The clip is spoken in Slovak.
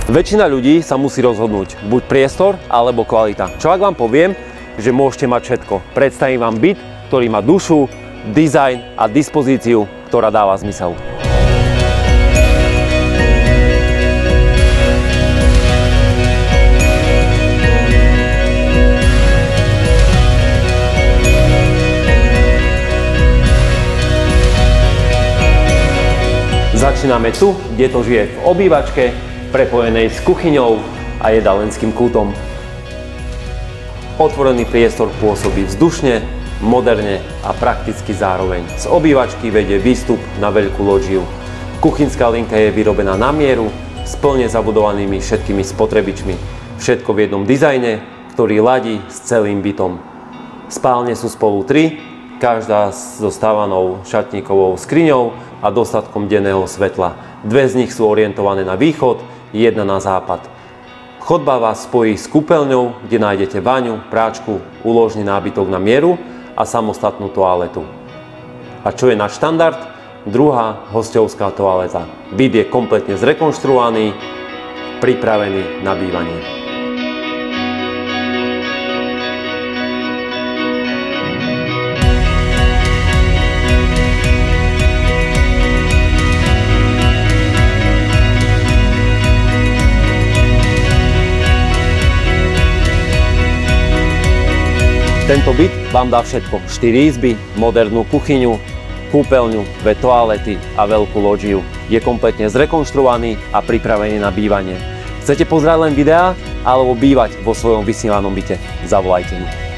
Väčšina ľudí sa musí rozhodnúť, buď priestor, alebo kvalita. Čo ak vám poviem, že môžete mať všetko. Predstavím vám byt, ktorý má dušu, dizajn a dispozíciu, ktorá dáva zmysel. Začíname tu, kde to žije, v obývačke, prepojenej s kuchyňou a jedalenským kútom. Otvorený priestor pôsobí vzdušne, moderne a prakticky zároveň. Z obývačky vedie výstup na veľkú lóžiu. Kuchynská linka je vyrobená na mieru, s plne zabudovanými všetkými spotrebičmi. Všetko v jednom dizajne, ktorý ladí s celým bytom. Spálne sú spolu 3, každá so stávanou šatníkovou skriňou a dostatkom denného svetla. 2 z nich sú orientované na východ, 1 na západ. Chodba vás spojí s kúpeľňou, kde nájdete baňu, práčku, úložný nábytok na mieru a samostatnú toaletu. A čo je náš štandard? Druhá hosťovská toaleta. Byt je kompletne zrekonštruovaný, pripravený na bývanie. Tento byt vám dá všetko. 4 izby, modernú kuchyňu, kúpeľňu, 2 toalety a veľkú lóžiu. Je kompletne zrekonštruovaný a pripravený na bývanie. Chcete pozerať len videá alebo bývať vo svojom vysnívanom byte? Zavolajte mi.